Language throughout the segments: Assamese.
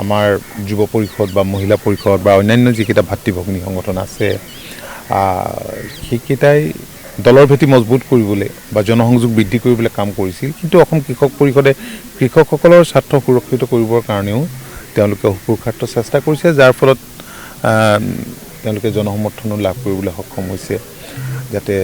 আমাৰ যুৱ পৰিষদ বা মহিলা পৰিষদ বা অন্যান্য যিকেইটা ভাতৃ ভগ্নী সংগঠন আছে সেইকেইটাই দলৰ ভেটি মজবুত কৰিবলৈ বা জনসংযোগ বৃদ্ধি কৰিবলৈ কাম কৰিছিল কিন্তু অসম কৃষক পৰিষদে কৃষকসকলৰ স্বাৰ্থ সুৰক্ষিত কৰিবৰ কাৰণেও তেওঁলোকে পুৰুষাৰ্থ চেষ্টা কৰিছে যাৰ ফলত তেওঁলোকে জনসমৰ্থনো লাভ কৰিবলৈ সক্ষম হৈছে যাতে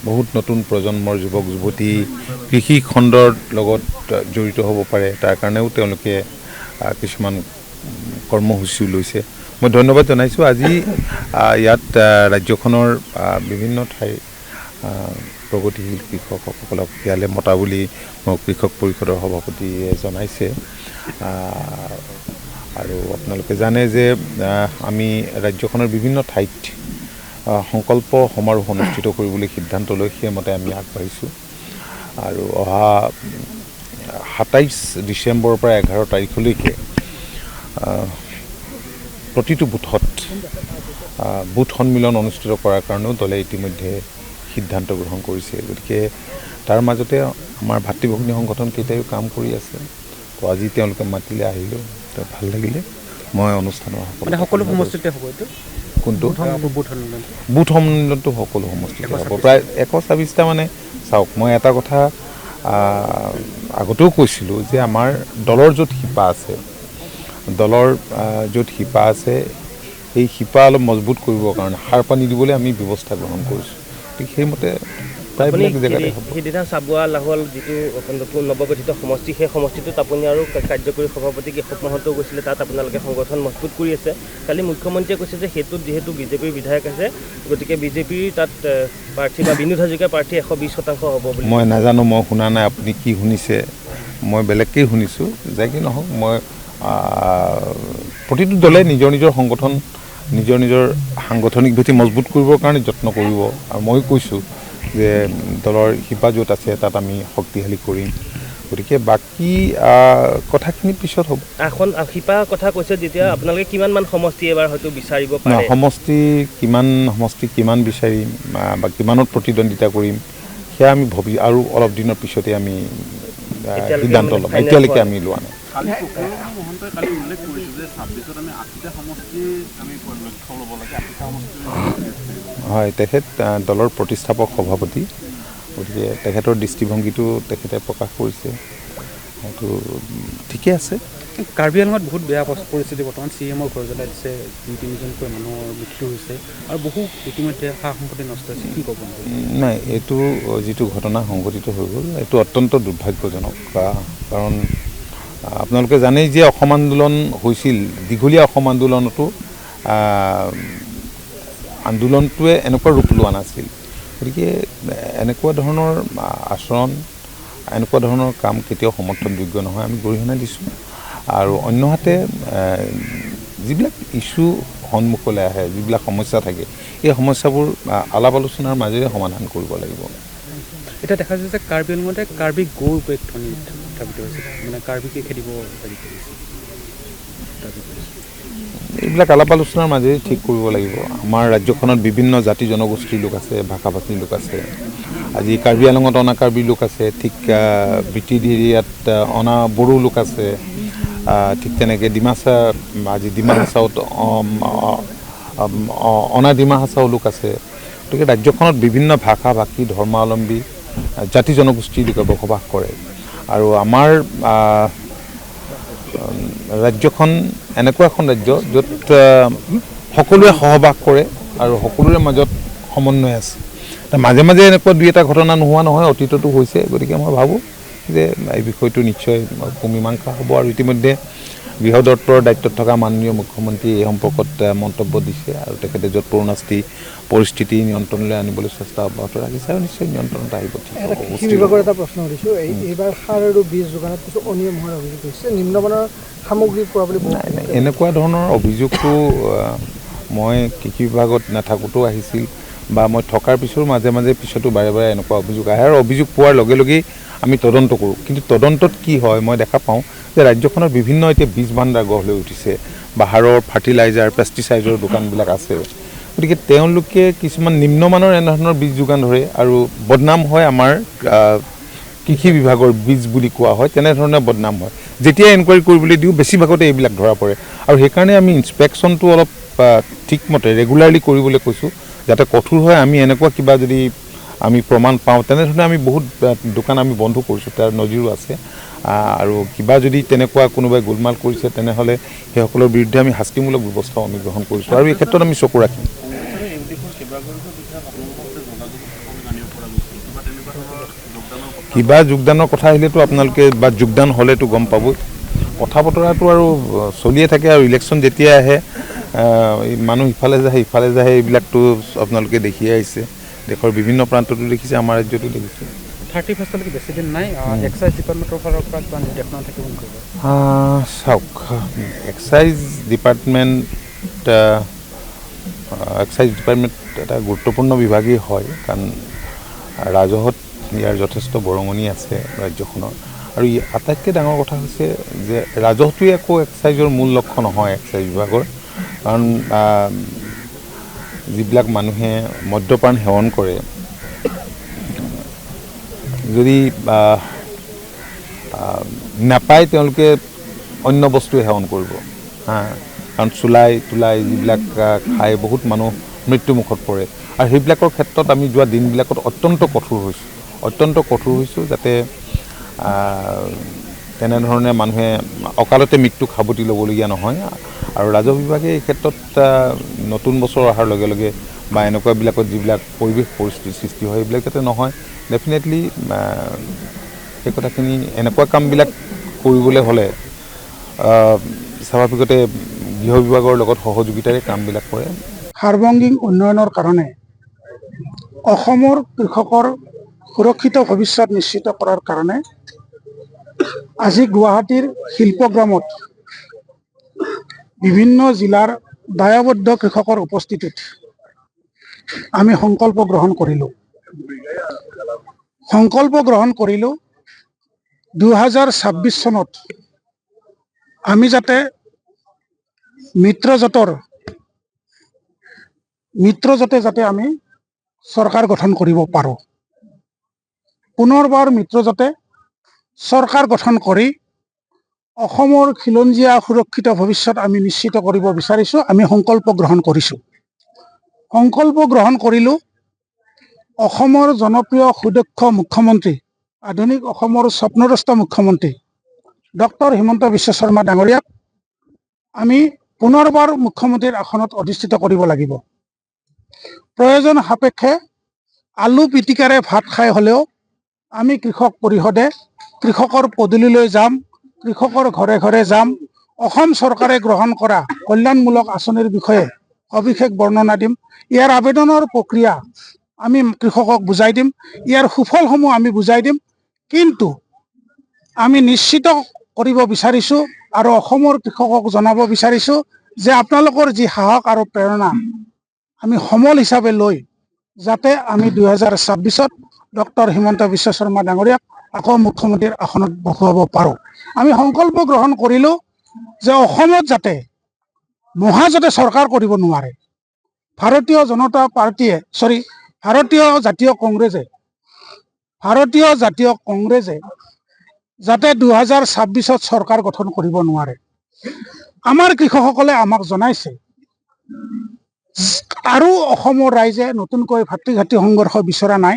বহুত নতুন প্ৰজন্মৰ যুৱক যুৱতী কৃষি খণ্ডৰ লগত জড়িত হ'ব পাৰে তাৰ কাৰণেও তেওঁলোকে কিছুমান কৰ্মসূচী লৈছে মই ধন্যবাদ জনাইছোঁ আজি ইয়াত ৰাজ্যখনৰ বিভিন্ন ঠাইৰ প্ৰগতিশীল কৃষকসকলক ইয়ালৈ মতা বুলি কৃষক পৰিষদৰ সভাপতিয়ে জনাইছে আৰু আপোনালোকে জানে যে আমি ৰাজ্যখনৰ বিভিন্ন ঠাইত সংকল্প সমাৰোহ অনুষ্ঠিত কৰিবলৈ সিদ্ধান্ত লৈ সেইমতে আমি আগবাঢ়িছোঁ আৰু অহা 27 ডিচেম্বৰৰ পৰা 11 তাৰিখলৈকে প্ৰতিটো বুথত বুথ সন্মিলন অনুষ্ঠিত কৰাৰ কাৰণেও দলে ইতিমধ্যে সিদ্ধান্ত গ্ৰহণ কৰিছে গতিকে তাৰ মাজতে আমাৰ ভাতৃ ভগ্নী সংগঠন কেইটাইও কাম কৰি আছে তো আজি তেওঁলোকে মাতিলে আহিলোঁ তো ভাল লাগিলে মই অনুষ্ঠানৰ সকলো সমষ্টিতে হ'ব এইটো কোনটো বুথ সন্মিলনটো সকলো সমষ্টিতে হ'ব প্ৰায় 124টা মানে চাওক মই এটা কথা আগতেও কৈছিলোঁ যে আমাৰ দলৰ য'ত শিপা আছে দলৰ য'ত শিপা আছে এই শিপা অলপ মজবুত কৰিবৰ কাৰণে সাৰ পানী দিবলৈ আমি ব্যৱস্থা গ্ৰহণ কৰিছোঁ ঠিক সেইমতে প্ৰায়বিলাক জেগাতে হ'ব সেইদিনা চাবুৱা লাহোৱাল যিটো নৱগঠিত সমষ্টি সেই সমষ্টিটোত আপুনি আৰু কাৰ্যকৰী সভাপতি কেশৱ মহন্তও গৈছিলে তাত আপোনালোকে সংগঠন মজবুত কৰি আছে কালি মুখ্যমন্ত্ৰীয়ে কৈছে যে সেইটোত যিহেতু বিজেপিৰ বিধায়ক আছে গতিকে বিজেপিৰ তাত প্ৰাৰ্থী বা বিনোদ হাজৰিকাৰ প্ৰাৰ্থী 120% হ'ব বুলি মই নাজানো মই শুনা নাই আপুনি কি শুনিছে মই বেলেগকেই শুনিছোঁ যে কি নহওক মই প্ৰতিটো দলে নিজৰ নিজৰ সংগঠন নিজৰ নিজৰ সাংগঠনিক ভেটি মজবুত কৰিবৰ কাৰণে যত্ন কৰিব আৰু মই কৈছোঁ যে দলৰ শিপা য'ত আছে তাত আমি শক্তিশালী কৰিম গতিকে বাকী কথাখিনি পিছত হ'ব এখন শিপা কথা কৈছে যেতিয়া আপোনালোকে কিমানমান সমষ্টি এবাৰ হয়তো বিচাৰিব পাৰে সমষ্টি কিমান বিচাৰিম বা কিমানত প্ৰতিদ্বন্দ্বিতা কৰিম সেয়া আমি আৰু অলপ দিনৰ পিছতে আমি সিদ্ধান্ত ল'ম এতিয়ালৈকে আমি লোৱা নাই হয় তেখেত দলৰ প্ৰতিষ্ঠাপক সভাপতি গতিকে তেখেতৰ দৃষ্টিভংগীটো তেখেতে প্ৰকাশ কৰিছে সেইটো ঠিকে আছে কাৰ্বি আংলঙত বহুত বেয়া পৰিস্থিতি বৰ্তমান CMৰ ঘৰ জ্বলাই দিছে 2-3জনকৈ মানুহৰ মৃত্যু হৈছে আৰু বহু ইতিমধ্যে সা সম্পত্তি নষ্ট হৈছে কি ক'ব নাই এইটো যিটো ঘটনা সংঘটিত হৈ গ'ল এইটো অত্যন্ত দুৰ্ভাগ্যজনক কাৰণ আপোনালোকে জানেই যে অসম আন্দোলন হৈছিল দীঘলীয়া অসম আন্দোলনতো আন্দোলনটোৱে এনেকুৱা ৰূপ লোৱা নাছিল গতিকে এনেকুৱা ধৰণৰ আচৰণ এনেকুৱা ধৰণৰ কাম কেতিয়াও সমৰ্থনযোগ্য নহয় আমি গৰিহণা দিছোঁ আৰু অন্যহাতে যিবিলাক ইছ্যু সন্মুখলৈ আহে যিবিলাক সমস্যা থাকে এই সমস্যাবোৰ আলাপ আলোচনাৰ মাজেৰে সমাধান কৰিব লাগিব এতিয়া দেখা যায় যে কাৰ্বি আংলঙতে কাৰ্বি গো উপত্যকা স্থাপিত হৈছে মানে কাৰ্বিকে খেদিব পাৰি এইবিলাক আলাপ আলোচনাৰ মাজেৰে ঠিক কৰিব লাগিব আমাৰ ৰাজ্যখনত বিভিন্ন জাতি জনগোষ্ঠীৰ লোক আছে ভাষা ভাষীৰ লোক আছে আজি কাৰ্বি আংলঙত অনা কাৰ্বি লোক আছে ঠিক বিটিড এৰিয়াত অনা বড়ো লোক আছে ঠিক তেনেকৈ ডিমা হাছাওত অনা ডিমা হাছাও লোক আছে গতিকে ৰাজ্যখনত বিভিন্ন ভাষা ভাষী ধৰ্মাৱলম্বী জাতি জনগোষ্ঠীৰ লোকে বসবাস কৰে আৰু আমাৰ ৰাজ্যখন এনেকুৱা এখন ৰাজ্য য'ত সকলোৱে সহবাস কৰে আৰু সকলোৰে মাজত সমন্বয় আছে মাজে মাজে এনেকুৱা দুই এটা ঘটনা নোহোৱা নহয় অতীততো হৈছে গতিকে মই ভাবোঁ যে এই বিষয়টো নিশ্চয় মীমাংসা হ'ব আৰু ইতিমধ্যে গৃহ দপ্তৰৰ দায়িত্বত থকা মাননীয় মুখ্যমন্ত্ৰী এই সম্পৰ্কত মন্তব্য দিছে আৰু তেখেতে য'ত পূৰ্ণাস্থি পৰিস্থিতি নিয়ন্ত্ৰণলৈ আনিবলৈ চেষ্টা অব্যাহত ৰাখিছে আৰু নিশ্চয় নিয়ন্ত্ৰণত আহিব বিভাগৰ এটা প্ৰশ্ন সুধিছোঁ এইবাৰ সাৰ আৰু বীজ যোগানত কিছু অনিয়ম হোৱাৰ অভিযোগ হৈছে নিম্নমানৰ সামগ্ৰী পোৱা বুলি নাই এনেকুৱা ধৰণৰ অভিযোগটো মই কৃষি বিভাগত নাথাকোঁতেও আহিছিল বা মই থকাৰ পিছতো মাজে মাজে পিছতো বাৰে বাৰে এনেকুৱা অভিযোগ আহে আৰু অভিযোগ পোৱাৰ লগে লগেই আমি তদন্ত কৰোঁ কিন্তু তদন্তত কি হয় মই দেখা পাওঁ যে ৰাজ্যখনৰ বিভিন্ন এতিয়া বীজ ভাণ্ডাৰ গঢ় লৈ উঠিছে বা সাৰৰ ফাৰ্টিলাইজাৰ পেষ্টিচাইডৰ দোকানবিলাক আছে গতিকে তেওঁলোকে কিছুমান নিম্নমানৰ এনেধৰণৰ বীজ যোগান ধৰে আৰু বদনাম হয় আমাৰ কৃষি বিভাগৰ বীজ বুলি কোৱা হয় তেনেধৰণে বদনাম হয় যেতিয়া এনকুৱাৰী কৰিবলৈ দিওঁ বেছিভাগতে এইবিলাক ধৰা পৰে আৰু সেইকাৰণে আমি ইনস্পেকশ্যনটো অলপ ঠিকমতে ৰেগুলাৰলি কৰিবলৈ কৈছোঁ যাতে কঠোৰ হয় আমি এনেকুৱা কিবা যদি আমি প্ৰমাণ পাওঁ তেনেধৰণে আমি বহুত দোকান আমি বন্ধ কৰিছোঁ তাৰ নজিৰো আছে আৰু কিবা যদি তেনেকুৱা কোনোবাই গোলমাল কৰিছে তেনেহ'লে সেইসকলৰ বিৰুদ্ধে আমি শাস্তিমূলক ব্যৱস্থাও আমি গ্ৰহণ কৰিছোঁ আৰু এই ক্ষেত্ৰত আমি চকু ৰাখিম কিবা যোগদানৰ কথা আহিলেতো আপোনালোকে বা যোগদান হ'লেতো গম পাবই কথা বতৰাটো আৰু চলিয়ে থাকে আৰু ইলেকশ্যন যেতিয়া আহে মানুহ ইফালে যায় এইবিলাকতো আপোনালোকে দেখিয়ে আহিছে দেশৰ বিভিন্ন প্ৰান্ততো দেখিছে আমাৰ ৰাজ্যতো দেখিছে 31লৈকে বেছি দিন নাই এক্সাইজ ডিপাৰ্টমেণ্টৰ ফালৰ পৰা কিবা নিৰ্দেশনা থাকিব নেকি চাওক এক্সাইজ ডিপাৰ্টমেণ্ট এটা গুৰুত্বপূৰ্ণ বিভাগেই হয় কাৰণ ৰাজহত ইয়াৰ যথেষ্ট বৰঙণি আছে ৰাজ্যখনৰ আৰু আটাইতকৈ ডাঙৰ কথা হৈছে যে ৰাজহটোৱে একো এক্সাইজৰ মূল লক্ষ্য নহয় এক্সাইজ বিভাগৰ কাৰণ যিবিলাক মানুহে মদ্যপান সেৱন কৰে যদি নাপায় তেওঁলোকে অন্য বস্তুৱে সেৱন কৰিব কাৰণ চুলাই তুলাই যিবিলাক খাই বহুত মানুহ মৃত্যুমুখত পৰে আৰু সেইবিলাকৰ ক্ষেত্ৰত আমি যোৱা দিনবিলাকত অত্যন্ত কঠোৰ হৈছোঁ যাতে তেনেধৰণে মানুহে অকালতে মৃত্যুক সাৱটি ল'বলগীয়া নহয় আৰু ৰাজহ বিভাগে এই ক্ষেত্ৰত নতুন বছৰ অহাৰ লগে লগে বা এনেকুৱাবিলাকত যিবিলাক পৰিৱেশ পৰিস্থিতিৰ সৃষ্টি হয় সেইবিলাক যাতে নহয় ডেফিনেটলি সেই কথাখিনি এনেকুৱা কামবিলাক কৰিবলৈ হ'লে স্বাভাৱিকতে গৃহ বিভাগৰ লগত সহযোগিতাৰে কামবিলাক কৰে সাৰ্বঙ্গিক উন্নয়নৰ কাৰণে অসমৰ কৃষকৰ সুৰক্ষিত ভৱিষ্যত নিশ্চিত কৰাৰ কাৰণে আজি গুৱাহাটীৰ শিল্পগ্ৰামত বিভিন্ন জিলাৰ দায়বদ্ধ কৃষকৰ উপস্থিতিত আমি সংকল্প গ্ৰহণ কৰিলোঁ 2026 চনত আমি যাতে মিত্ৰজোঁটে যাতে আমি চৰকাৰ গঠন কৰিব পাৰোঁ পুনৰবাৰ মিত্ৰজোঁটে চৰকাৰ গঠন কৰি অসমৰ খিলঞ্জীয়া সুৰক্ষিত ভৱিষ্যত আমি নিশ্চিত কৰিব বিচাৰিছোঁ আমি সংকল্প গ্ৰহণ কৰিলোঁ অসমৰ জনপ্ৰিয় সুদক্ষ মুখ্যমন্ত্ৰী আধুনিক অসমৰ স্বপ্নদ্ৰষ্টা মুখ্যমন্ত্ৰী ডক্টৰ হিমন্ত বিশ্ব শৰ্মা ডাঙৰীয়াক আমি পুনৰবাৰ মুখ্যমন্ত্ৰীৰ আসনত অধিষ্ঠিত কৰিব লাগিব প্ৰয়োজন সাপেক্ষে আলু পিটিকাৰে ভাত খাই হ'লেও আমি কৃষক পৰিষদে কৃষকৰ পদূলিলৈ যাম কৃষকৰ ঘৰে ঘৰে যাম অসম চৰকাৰে গ্ৰহণ কৰা কল্যাণমূলক আঁচনিৰ বিষয়ে সবিশেষ বৰ্ণনা দিম ইয়াৰ আবেদনৰ প্ৰক্ৰিয়া আমি কৃষকক বুজাই দিম ইয়াৰ সুফলসমূহ আমি বুজাই দিম কিন্তু আমি নিশ্চিত কৰিব বিচাৰিছোঁ আৰু অসমৰ কৃষকক জনাব বিচাৰিছোঁ যে আপোনালোকৰ যি সাহস আৰু প্ৰেৰণা আমি সমল হিচাপে লৈ যাতে আমি 2026ত ডক্টৰ হিমন্ত বিশ্ব শৰ্মা ডাঙৰীয়াক আকৌ মুখ্যমন্ত্ৰীৰ আসনত বহোৱাব পাৰোঁ আমি সংকল্প গ্ৰহণ কৰিলোঁ যে অসমত যাতে মহাজোঁটে চৰকাৰ কৰিব নোৱাৰে ভাৰতীয় জাতীয় কংগ্ৰেছে যাতে 2026ত চৰকাৰ গঠন কৰিব নোৱাৰে আমাৰ কৃষকসকলে আমাক জনাইছে আৰু অসমৰ ৰাইজে নতুনকৈ ভাতৃঘাতী সংঘৰ্ষ বিচৰা নাই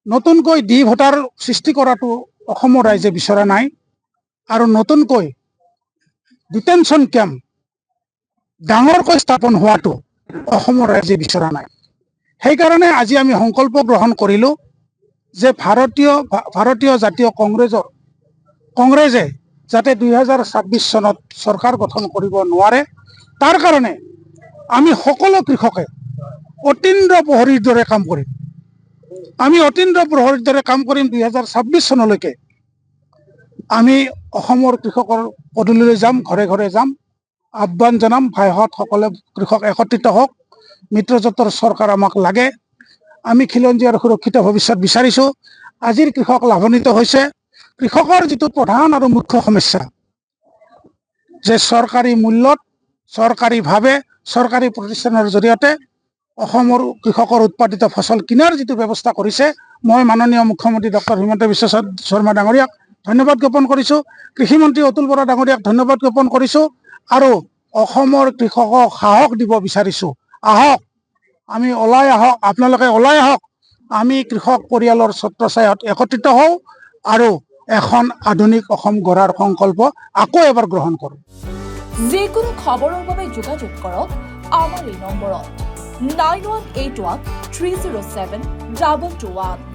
নতুনকৈ ডি ভোটাৰ সৃষ্টি কৰাটো অসমৰ ৰাইজে বিচৰা নাই আৰু নতুনকৈ ডিটেনশ্যন কেম্প ডাঙৰকৈ স্থাপন হোৱাটো অসমৰ ৰাইজে বিচৰা নাই সেইকাৰণে আজি আমি সংকল্প গ্ৰহণ কৰিলোঁ যে ভাৰতীয় জাতীয় কংগ্ৰেছে যাতে 2026 চনত চৰকাৰ গঠন কৰিব নোৱাৰে তাৰ কাৰণে আমি সকলো কৃষকে অতীন্দ্ৰ প্ৰহৰীৰ দৰে কাম কৰিম 2026 চনলৈকে আমি অসমৰ কৃষকৰ পদূলিলৈ যাম ঘৰে ঘৰে যাম আহ্বান জনাম ভাইহঁত সকলে কৃষক একত্ৰিত হওক মিত্ৰজোঁটৰ চৰকাৰ আমাক লাগে আমি খিলঞ্জীয়াৰ সুৰক্ষিত ভৱিষ্যত বিচাৰিছোঁ আজিৰ কৃষক লাভান্বিত হৈছে কৃষকৰ যিটো প্ৰধান আৰু মুখ্য সমস্যা যে চৰকাৰী মূল্যত চৰকাৰীভাৱে চৰকাৰী প্ৰতিষ্ঠানৰ জৰিয়তে অসমৰ কৃষকৰ উৎপাদিত ফচল কিনাৰ যিটো ব্যৱস্থা কৰিছে মই মাননীয় মুখ্যমন্ত্ৰী ডক্টৰ হিমন্ত বিশ্ব শৰ্মা ডাঙৰীয়াক ধন্যবাদ জ্ঞাপন কৰিছোঁ, কৃষিমন্ত্ৰী অতুল বৰা ডাঙৰীয়াক ধন্যবাদ জ্ঞাপন কৰিছোঁ আৰু অসমৰ কৃষকক সাহস দিব বিচাৰিছোঁ। আহক, আমি ওলাই আহক, আপোনালোকে ওলাই আহক, আমি কৃষক পৰিয়ালৰ ছত্ৰছায়াত একত্ৰিত হওঁ আৰু এখন আধুনিক অসম গঢ়াৰ সংকল্প আকৌ এবাৰ গ্ৰহণ কৰোঁ। যিকোনো খবৰৰ বাবে যোগাযোগ কৰক আমাৰ এই নম্বৰত 9181 307 221।